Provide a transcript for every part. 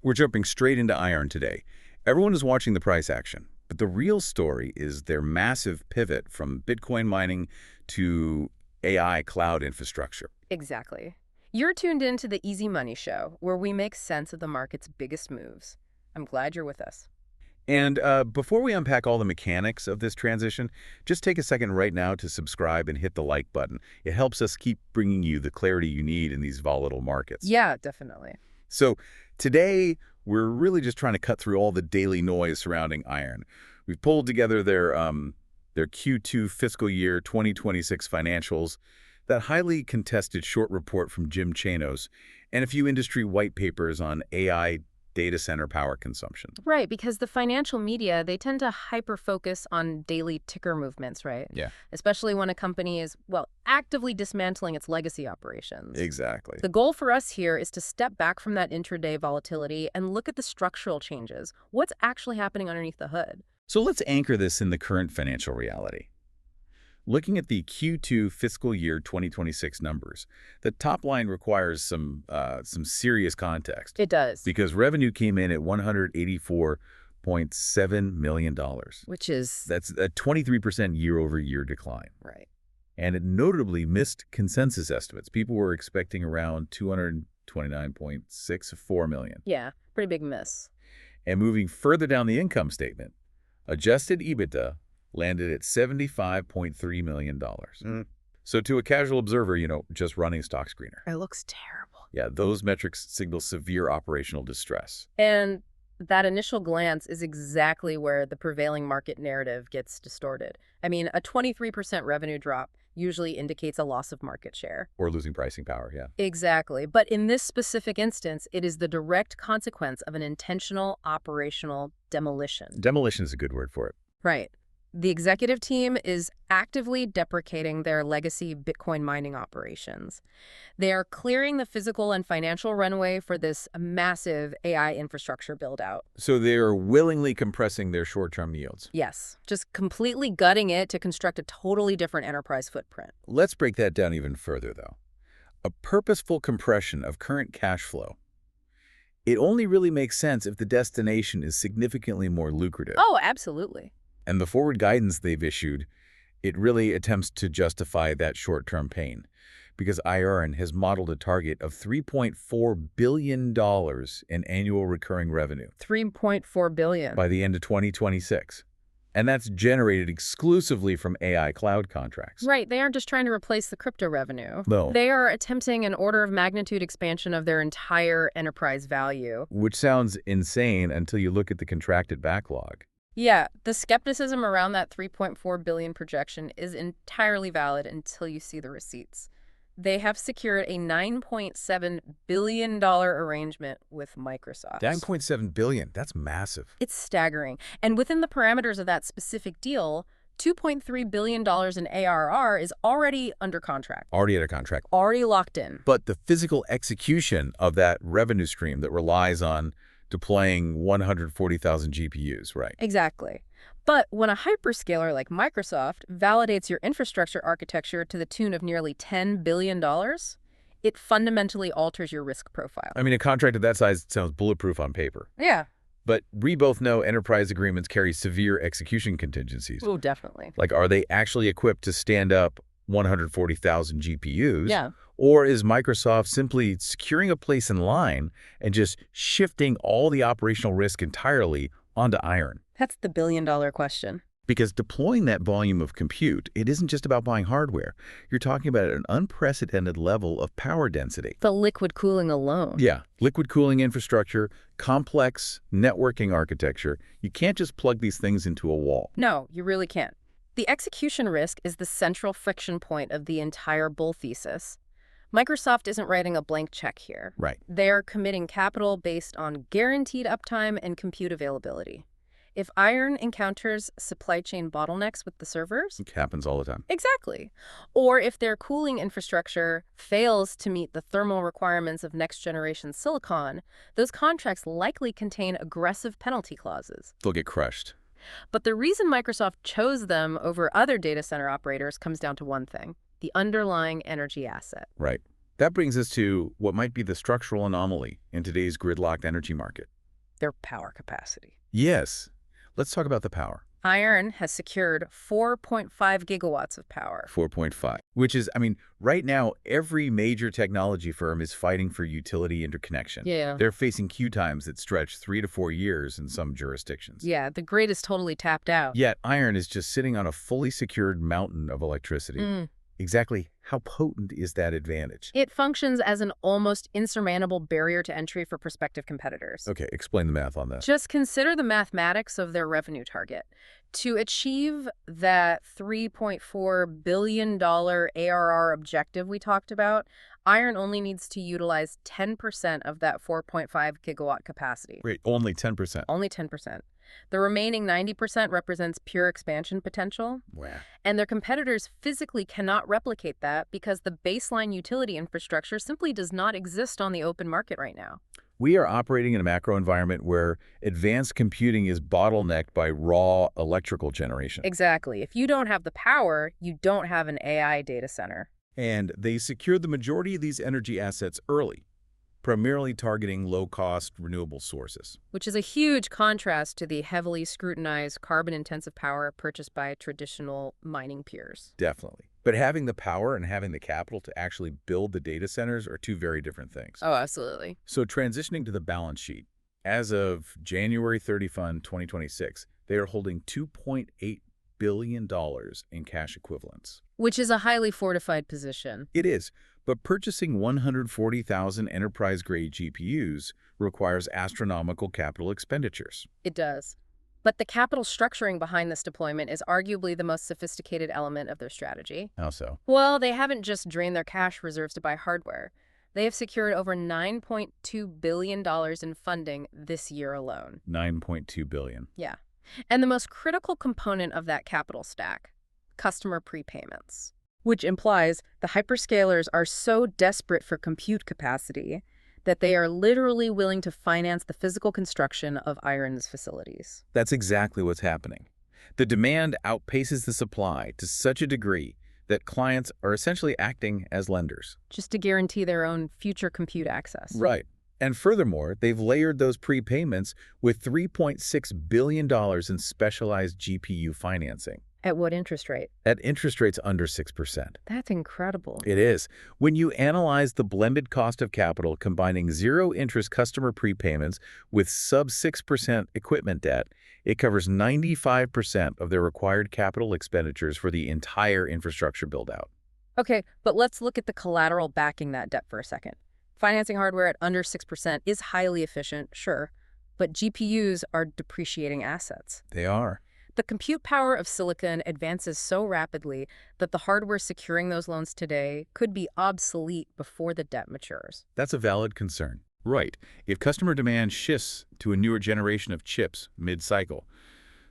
We're jumping straight into IREN today. Everyone is watching the price action, but the real story is their massive pivot from Bitcoin mining to AI cloud infrastructure. Exactly. You're tuned in to the Easy Money Show, where we make sense of the market's biggest moves. I'm glad you're with us. And before we unpack all the mechanics of this transition, just take a second right now to subscribe and hit the like button. It helps us keep bringing you the clarity you need in these volatile markets. Yeah, definitely. So today, we're really just trying to cut through all the daily noise surrounding IREN. We've pulled together their Q2 fiscal year 2026 financials, that highly contested short report from Jim Chanos, and a few industry white papers on AI data center power consumption. Right, because the financial media, they tend to hyper-focus on daily ticker movements, right? Yeah. Especially when a company is, well, actively dismantling its legacy operations. Exactly. The goal for us here is to step back from that intraday volatility and look at the structural changes. What's actually happening underneath the hood? So let's anchor this in the current financial reality. Looking at the Q2 fiscal year 2026 numbers, the top line requires some serious context. It does. Because revenue came in at $184.7 million. Which is... That's a 23% year-over-year decline. Right. And it notably missed consensus estimates. People were expecting around $229.64 million. Yeah, pretty big miss. And moving further down the income statement, adjusted EBITDA landed at $75.3 million. So to a casual observer, just running stock screener. It looks terrible. Yeah, those metrics signal severe operational distress. And that initial glance is exactly where the prevailing market narrative gets distorted. I mean, a 23% revenue drop usually indicates a loss of market share. Or losing pricing power, yeah. Exactly. But in this specific instance, it is the direct consequence of an intentional operational demolition. Demolition is a good word for it. Right. The executive team is actively deprecating their legacy Bitcoin mining operations. They are clearing the physical and financial runway for this massive AI infrastructure build-out. So they are willingly compressing their short-term yields. Yes, just completely gutting it to construct a totally different enterprise footprint. Let's break that down even further, though. A purposeful compression of current cash flow. It only really makes sense if the destination is significantly more lucrative. Oh, absolutely. And the forward guidance they've issued, it really attempts to justify that short-term pain, because IREN has modeled a target of $3.4 billion in annual recurring revenue. $3.4 billion. By the end of 2026. And that's generated exclusively from AI cloud contracts. Right. They aren't just trying to replace the crypto revenue. No. They are attempting an order of magnitude expansion of their entire enterprise value. Which sounds insane until you look at the contracted backlog. Yeah, the skepticism around that $3.4 billion projection is entirely valid until you see the receipts. They have secured a $9.7 billion arrangement with Microsoft. $9.7 billion, that's massive. It's staggering. And within the parameters of that specific deal, $2.3 billion in ARR is already under contract. Already under contract. Already locked in. But the physical execution of that revenue stream that relies on deploying 140,000 GPUs, right? Exactly. But when a hyperscaler like Microsoft validates your infrastructure architecture to the tune of nearly $10 billion, it fundamentally alters your risk profile. I mean, a contract of that size sounds bulletproof on paper. Yeah. But we both know enterprise agreements carry severe execution contingencies. Oh, definitely. Like, are they actually equipped to stand up 140,000 GPUs? Yeah. Or is Microsoft simply securing a place in line and just shifting all the operational risk entirely onto IREN? That's the billion-dollar question. Because deploying that volume of compute, it isn't just about buying hardware. You're talking about an unprecedented level of power density. The liquid cooling alone. Yeah, liquid cooling infrastructure, complex networking architecture. You can't just plug these things into a wall. No, you really can't. The execution risk is the central friction point of the entire bull thesis. Microsoft isn't writing a blank check here. Right. They're committing capital based on guaranteed uptime and compute availability. If IREN encounters supply chain bottlenecks with the servers... It happens all the time. Exactly. Or if their cooling infrastructure fails to meet the thermal requirements of next-generation silicon, those contracts likely contain aggressive penalty clauses. They'll get crushed. But the reason Microsoft chose them over other data center operators comes down to one thing: the underlying energy asset. Right. That brings us to what might be the structural anomaly in today's gridlocked energy market. their power capacity. Yes. Let's talk about the power. IREN has secured 4.5 gigawatts of power. 4.5, which is, right now, every major technology firm is fighting for utility interconnection. Yeah. They're facing queue times that stretch 3 to 4 years in some jurisdictions. Yeah, the grid is totally tapped out. Yet, IREN is just sitting on a fully secured mountain of electricity. Exactly how potent is that advantage? It functions as an almost insurmountable barrier to entry for prospective competitors. Okay, explain the math on that. Just consider the mathematics of their revenue target. To achieve that $3.4 billion ARR objective we talked about, IREN only needs to utilize 10% of that 4.5 gigawatt capacity. Wait, only 10%? Only 10%. The remaining 90% represents pure expansion potential. Wow. And their competitors physically cannot replicate that because the baseline utility infrastructure simply does not exist on the open market right now. We are operating in a macro environment where advanced computing is bottlenecked by raw electrical generation. Exactly. If you don't have the power, you don't have an AI data center. And they secured the majority of these energy assets early, primarily targeting low-cost renewable sources. Which is a huge contrast to the heavily scrutinized carbon-intensive power purchased by traditional mining peers. Definitely. But having the power and having the capital to actually build the data centers are two very different things. Oh, absolutely. So transitioning to the balance sheet, as of January 31, 2026, they are holding $2.8 billion in cash equivalents. Which is a highly fortified position. It is, but purchasing 140,000 enterprise-grade GPUs requires astronomical capital expenditures. It does. But the capital structuring behind this deployment is arguably the most sophisticated element of their strategy. How so? Well, they haven't just drained their cash reserves to buy hardware. They have secured over $9.2 billion in funding this year alone. $9.2 billion. Yeah. And the most critical component of that capital stack, customer prepayments. Which implies the hyperscalers are so desperate for compute capacity that they are literally willing to finance the physical construction of IREN's facilities. That's exactly what's happening. The demand outpaces the supply to such a degree that clients are essentially acting as lenders. Just to guarantee their own future compute access. Right. And furthermore, they've layered those prepayments with $3.6 billion in specialized GPU financing. At what interest rate? At interest rates under 6%. That's incredible. It is. When you analyze the blended cost of capital combining zero-interest customer prepayments with sub-6% equipment debt, it covers 95% of their required capital expenditures for the entire infrastructure build-out. Okay, but let's look at the collateral backing that debt for a second. Financing hardware at under 6% is highly efficient, sure, but GPUs are depreciating assets. They are. The compute power of silicon advances so rapidly that the hardware securing those loans today could be obsolete before the debt matures. That's a valid concern. Right. If customer demand shifts to a newer generation of chips mid-cycle,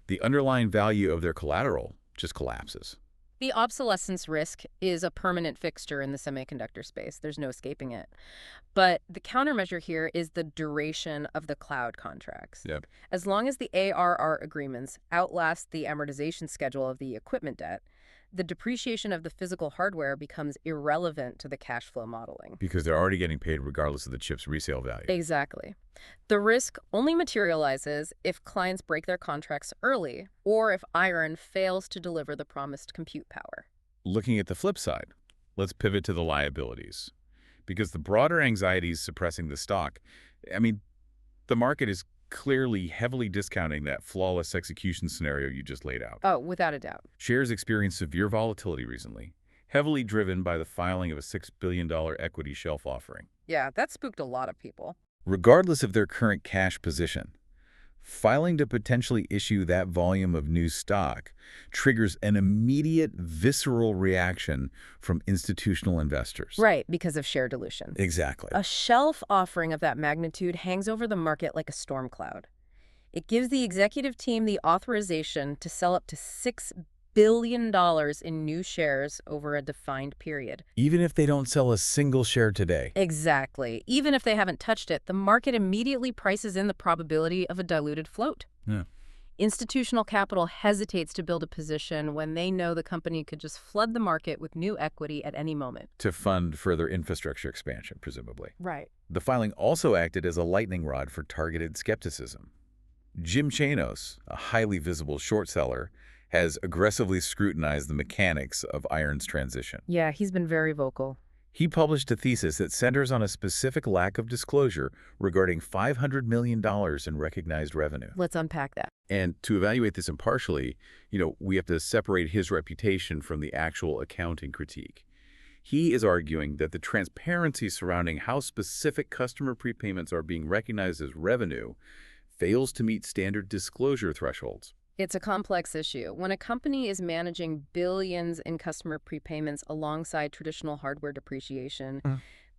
the underlying value of their collateral just collapses. The obsolescence risk is a permanent fixture in the semiconductor space. There's no escaping it. But the countermeasure here is the duration of the cloud contracts. Yep. As long as the ARR agreements outlast the amortization schedule of the equipment debt, the depreciation of the physical hardware becomes irrelevant to the cash flow modeling. Because they're already getting paid regardless of the chip's resale value. Exactly. The risk only materializes if clients break their contracts early or if IREN fails to deliver the promised compute power. Looking at the flip side, let's pivot to the liabilities. Because the broader anxieties suppressing the stock, the market is clearly heavily discounting that flawless execution scenario you just laid out. Oh, without a doubt. Shares experienced severe volatility recently, heavily driven by the filing of a $6 billion equity shelf offering. Yeah, that spooked a lot of people. Regardless of their current cash position, filing to potentially issue that volume of new stock triggers an immediate visceral reaction from institutional investors. Right, because of share dilution. Exactly. A shelf offering of that magnitude hangs over the market like a storm cloud. It gives the executive team the authorization to sell up to $6 billion in new shares over a defined period. Even if they don't sell a single share today. Exactly. Even if they haven't touched it, the market immediately prices in the probability of a diluted float. Yeah. Institutional capital hesitates to build a position when they know the company could just flood the market with new equity at any moment. To fund further infrastructure expansion, presumably. Right. The filing also acted as a lightning rod for targeted skepticism. Jim Chanos, a highly visible short seller, has aggressively scrutinized the mechanics of IREN's transition. Yeah, he's been very vocal. He published a thesis that centers on a specific lack of disclosure regarding $500 million in recognized revenue. Let's unpack that. And to evaluate this impartially, we have to separate his reputation from the actual accounting critique. He is arguing that the transparency surrounding how specific customer prepayments are being recognized as revenue fails to meet standard disclosure thresholds. It's a complex issue. When a company is managing billions in customer prepayments alongside traditional hardware depreciation,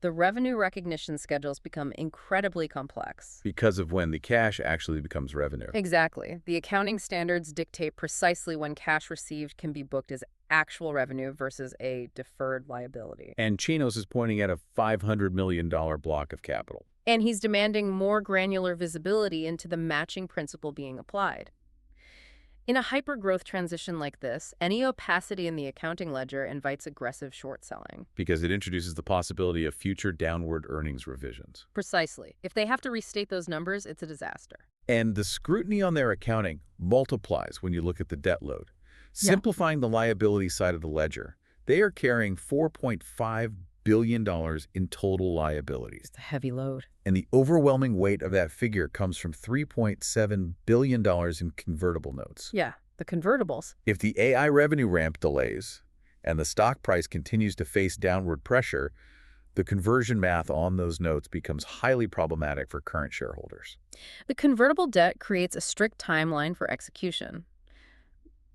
the revenue recognition schedules become incredibly complex. Because of when the cash actually becomes revenue. Exactly. The accounting standards dictate precisely when cash received can be booked as actual revenue versus a deferred liability. And Chinos is pointing at a $500 million block of capital. And he's demanding more granular visibility into the matching principle being applied. In a hyper-growth transition like this, any opacity in the accounting ledger invites aggressive short selling. Because it introduces the possibility of future downward earnings revisions. Precisely. If they have to restate those numbers, it's a disaster. And the scrutiny on their accounting multiplies when you look at the debt load. Simplifying the liability side of the ledger, they are carrying $4.5 billion in total liabilities. It's a heavy load. And the overwhelming weight of that figure comes from $3.7 billion in convertible notes. Yeah, the convertibles. If the AI revenue ramp delays and the stock price continues to face downward pressure, the conversion math on those notes becomes highly problematic for current shareholders. The convertible debt creates a strict timeline for execution.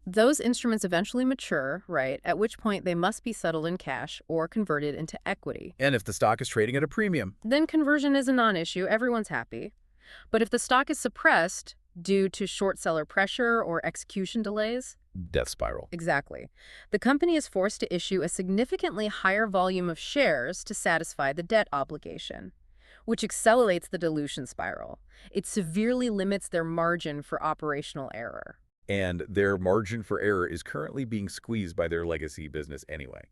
Those instruments eventually mature, right, at which point they must be settled in cash or converted into equity. And if the stock is trading at a premium, Then conversion is a non-issue, everyone's happy. But if the stock is suppressed due to short seller pressure or execution delays, death spiral. exactly, the company is forced to issue a significantly higher volume of shares to satisfy the debt obligation, which accelerates the dilution spiral. It severely limits their margin for operational error. And their margin for error is currently being squeezed by their legacy business anyway.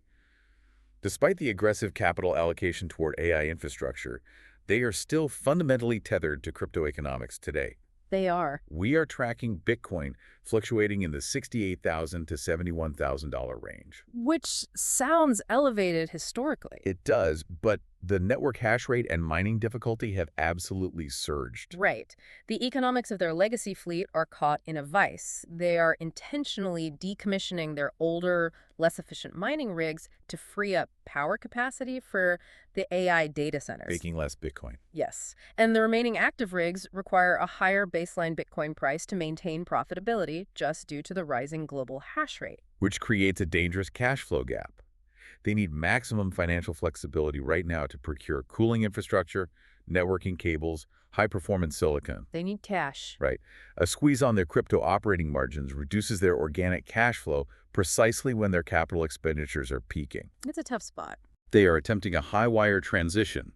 Despite the aggressive capital allocation toward AI infrastructure, they are still fundamentally tethered to crypto economics today. They are. We are tracking Bitcoin fluctuating in the $68,000 to $71,000 range. Which sounds elevated historically. It does, but the network hash rate and mining difficulty have absolutely surged. Right. The economics of their legacy fleet are caught in a vice. They are intentionally decommissioning their older, less efficient mining rigs to free up power capacity for the AI data centers. Making less Bitcoin. Yes. And the remaining active rigs require a higher baseline Bitcoin price to maintain profitability just due to the rising global hash rate. Which creates a dangerous cash flow gap. They need maximum financial flexibility right now to procure cooling infrastructure, networking cables, high-performance silicon. They need cash. Right. A squeeze on their crypto operating margins reduces their organic cash flow precisely when their capital expenditures are peaking. It's a tough spot. They are attempting a high-wire transition,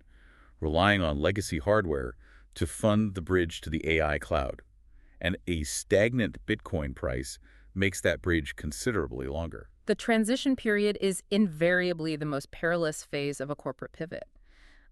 relying on legacy hardware to fund the bridge to the AI cloud. And a stagnant Bitcoin price makes that bridge considerably longer. The transition period is invariably the most perilous phase of a corporate pivot.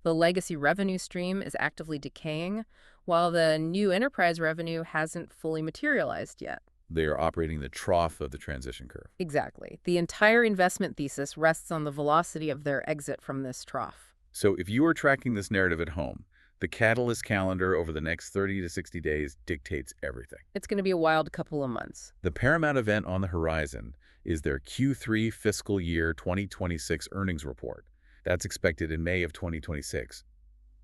The legacy revenue stream is actively decaying, while the new enterprise revenue hasn't fully materialized yet. They are operating the trough of the transition curve. Exactly. The entire investment thesis rests on the velocity of their exit from this trough. So if you are tracking this narrative at home, the catalyst calendar over the next 30 to 60 days dictates everything. It's going to be a wild couple of months. The paramount event on the horizon is their Q3 fiscal year 2026 earnings report. That's expected in May of 2026.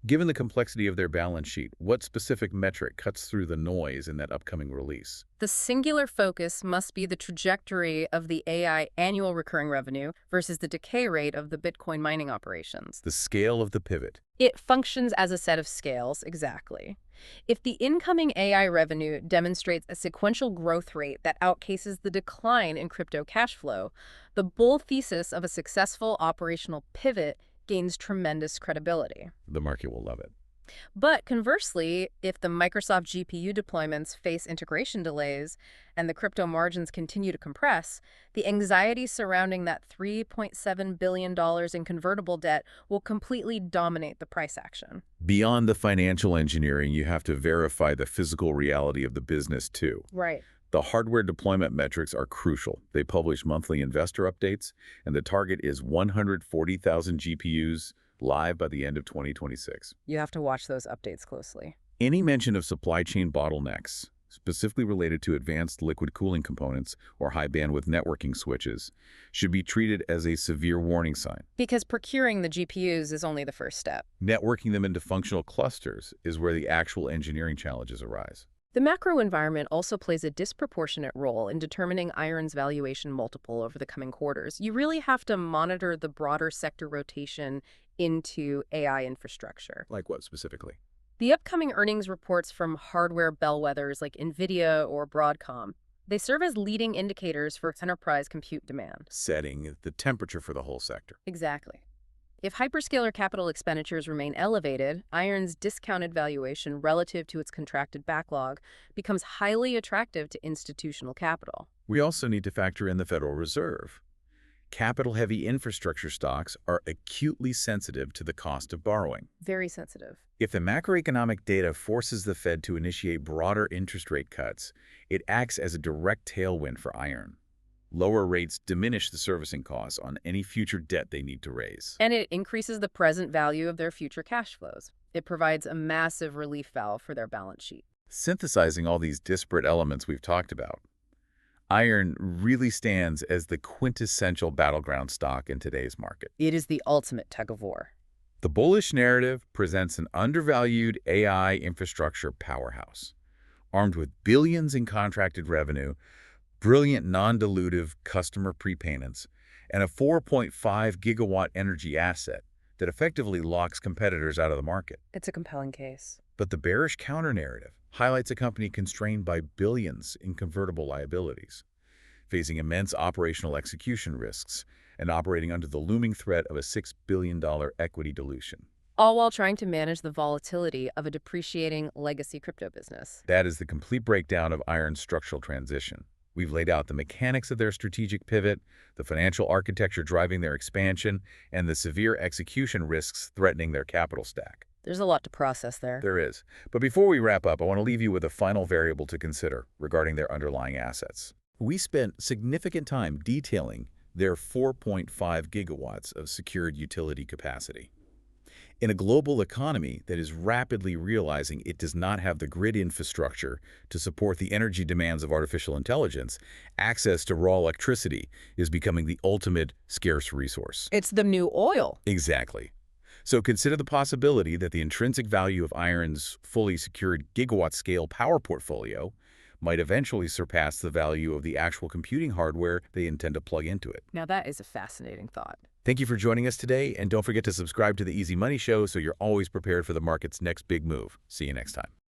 Given the complexity of their balance sheet, what specific metric cuts through the noise in that upcoming release? The singular focus must be the trajectory of the AI annual recurring revenue versus the decay rate of the Bitcoin mining operations. The scale of the pivot. It functions as a set of scales, exactly. If the incoming AI revenue demonstrates a sequential growth rate that outpaces the decline in crypto cash flow, the bull thesis of a successful operational pivot gains tremendous credibility. The market will love it. But conversely, if the Microsoft GPU deployments face integration delays and the crypto margins continue to compress, the anxiety surrounding that $3.7 billion in convertible debt will completely dominate the price action. Beyond the financial engineering, you have to verify the physical reality of the business too. Right. The hardware deployment metrics are crucial. They publish monthly investor updates, and the target is 140,000 GPUs live by the end of 2026. You have to watch those updates closely. Any mention of supply chain bottlenecks, specifically related to advanced liquid cooling components or high-bandwidth networking switches, should be treated as a severe warning sign. Because procuring the GPUs is only the first step. Networking them into functional clusters is where the actual engineering challenges arise. The macro environment also plays a disproportionate role in determining IREN's valuation multiple over the coming quarters. You really have to monitor the broader sector rotation into AI infrastructure. Like what specifically? The upcoming earnings reports from hardware bellwethers like NVIDIA or Broadcom, they serve as leading indicators for enterprise compute demand. Setting the temperature for the whole sector. Exactly. If hyperscaler capital expenditures remain elevated, IREN's discounted valuation relative to its contracted backlog becomes highly attractive to institutional capital. We also need to factor in the Federal Reserve. Capital-heavy infrastructure stocks are acutely sensitive to the cost of borrowing. Very sensitive. If the macroeconomic data forces the Fed to initiate broader interest rate cuts, it acts as a direct tailwind for IREN. Lower rates diminish the servicing costs on any future debt they need to raise. And it increases the present value of their future cash flows. It provides a massive relief valve for their balance sheet. Synthesizing all these disparate elements we've talked about, IREN really stands as the quintessential battleground stock in today's market. It is the ultimate tug-of-war. The bullish narrative presents an undervalued AI infrastructure powerhouse, armed with billions in contracted revenue, brilliant non-dilutive customer prepayments, and a 4.5 gigawatt energy asset that effectively locks competitors out of the market. It's a compelling case. But the bearish counter-narrative highlights a company constrained by billions in convertible liabilities, facing immense operational execution risks and operating under the looming threat of a $6 billion equity dilution. All while trying to manage the volatility of a depreciating legacy crypto business. That is the complete breakdown of IREN's structural transition. We've laid out the mechanics of their strategic pivot, the financial architecture driving their expansion, and the severe execution risks threatening their capital stack. There's a lot to process there. There is. But before we wrap up, I want to leave you with a final variable to consider regarding their underlying assets. We spent significant time detailing their 4.5 gigawatts of secured utility capacity. In a global economy that is rapidly realizing it does not have the grid infrastructure to support the energy demands of artificial intelligence, access to raw electricity is becoming the ultimate scarce resource. It's the new oil. Exactly. So consider the possibility that the intrinsic value of IREN's fully secured gigawatt-scale power portfolio might eventually surpass the value of the actual computing hardware they intend to plug into it. Now that is a fascinating thought. Thank you for joining us today, and don't forget to subscribe to the Easy Money Show so you're always prepared for the market's next big move. See you next time.